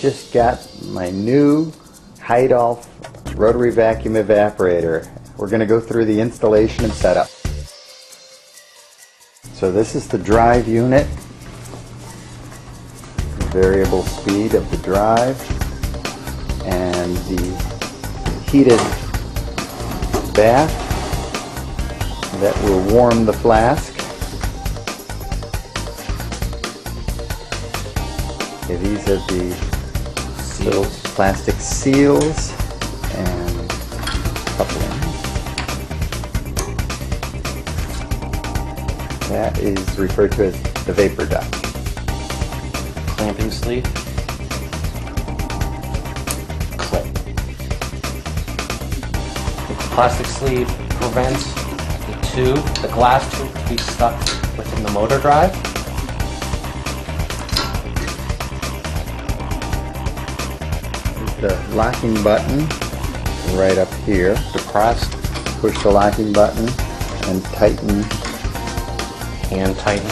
just got my new Heidolf rotary vacuum evaporator. We're going to go through the installation and setup. So this is the drive unit, variable speed of the drive, and the heated bath that will warm the flask. Okay, these are the little plastic seals and coupling. That is referred to as the vapor duct. Clamping sleeve. Clip. The plastic sleeve prevents the glass tube to be stuck within the motor drive. The locking button right up here. Depressed. Push the locking button and tighten. Hand tighten.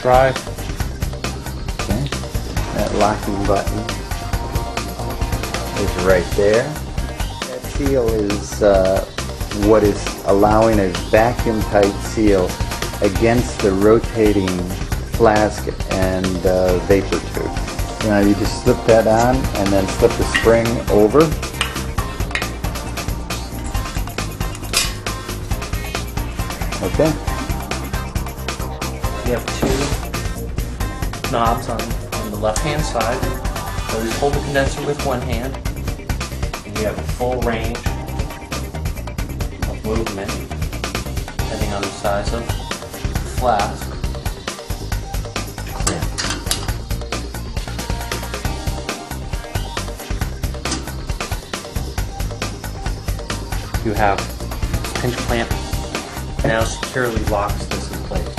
Drive. Okay. That locking button is right there. That seal is what is allowing a vacuum tight seal against the rotating flask and vapor tube. Now you just slip that on and then slip the spring over. Okay. You have two knobs on the left hand side. So you hold the condenser with one hand and you have a full range of movement depending on the size of the flask. You have pinch clamp now securely locks this in place.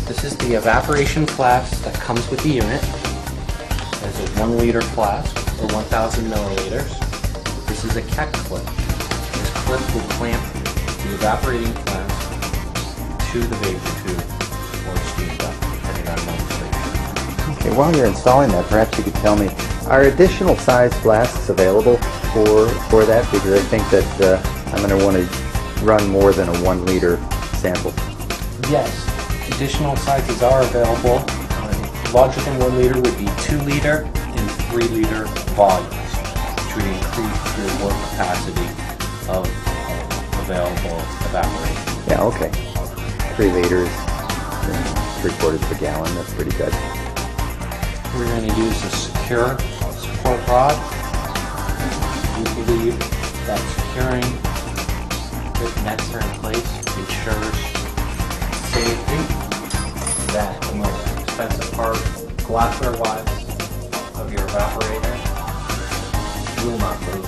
This is the evaporation flask that comes with the unit. It's a 1 liter flask or 1,000 milliliters. This is a keck clip. This clip will clamp the evaporating flask to the vapor tube or steam duct, depending on demonstration. Okay, while you're installing that, perhaps you could tell me, are additional size flasks available for that? Because I think that I'm going to want to run more than a 1 liter sample. Yes, additional sizes are available. Larger than 1 liter would be 2 liter and 3 liter volumes, which would increase your work capacity of available evaporation. Yeah, okay. 3 liters, 3/4 of a gallon, that's pretty good. We're going to use a secure support rod. We believe that securing the nets are in place ensures safety. That the most expensive part, glassware-wise, of your evaporator will not leak.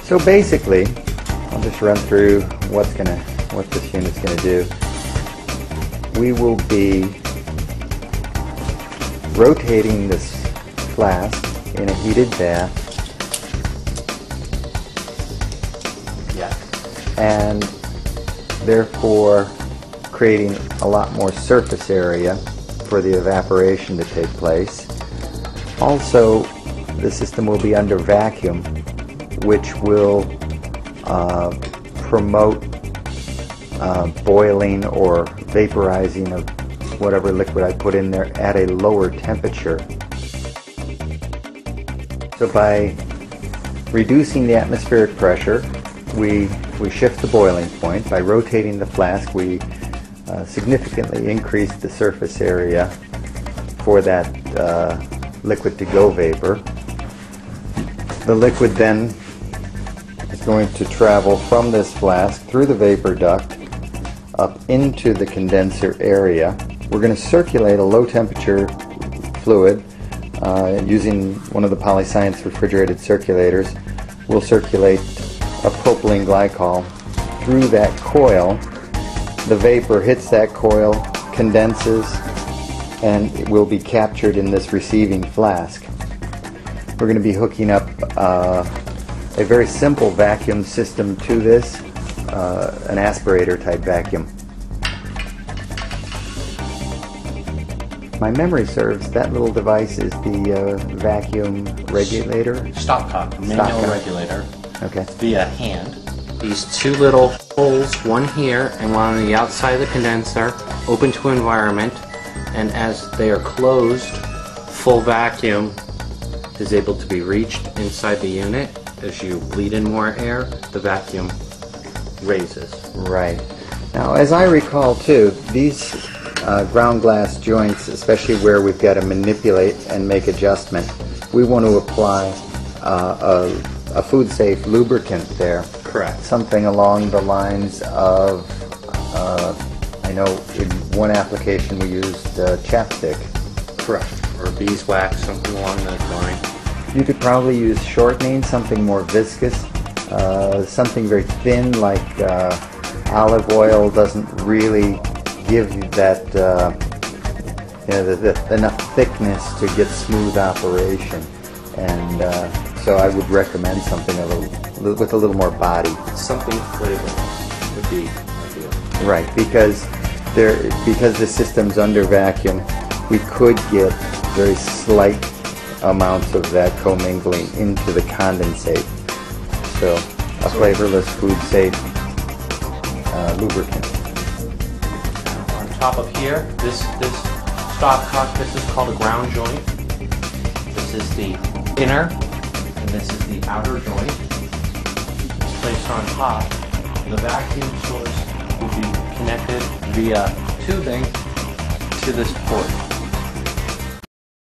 So basically, I'll just run through what this unit's gonna do. We will be rotating this flask in a heated bath. Yes. And therefore creating a lot more surface area for the evaporation to take place. Also, the system will be under vacuum, which will promote boiling or vaporizing of whatever liquid I put in there at a lower temperature. So by reducing the atmospheric pressure, we shift the boiling point. By rotating the flask, we significantly increase the surface area for that liquid to go vapor. The liquid then is going to travel from this flask through the vapor duct up into the condenser area. We're going to circulate a low temperature fluid using one of the PolyScience refrigerated circulators. We'll circulate a propylene glycol through that coil. The vapor hits that coil, condenses, and it will be captured in this receiving flask. We're going to be hooking up a very simple vacuum system to this. an aspirator type vacuum. My memory serves, that little device is the vacuum regulator? Stopcock, manual regulator. Okay. Via hand. These two little holes, one here and one on the outside of the condenser, open to environment, and as they are closed, full vacuum is able to be reached inside the unit. As you bleed in more air, the vacuum raises. Right. Now, as I recall too, these ground glass joints, especially where we've got to manipulate and make adjustment, we want to apply a food-safe lubricant there. Correct. Something along the lines of, I know in one application we used chapstick. Correct. Or beeswax, something along that line. You could probably use shortening, something more viscous, something very thin like olive oil doesn't really give you that enough thickness to get smooth operation, and so I would recommend something with a little more body. Something flavorful would be ideal. Right, because the system's under vacuum, we could get very slight amounts of that commingling into the condensate. So a flavorless food-safe lubricant. On top of here, this stopcock, this is called a ground joint. This is the inner, and this is the outer joint. It's placed on top. The vacuum source will be connected via tubing to this port.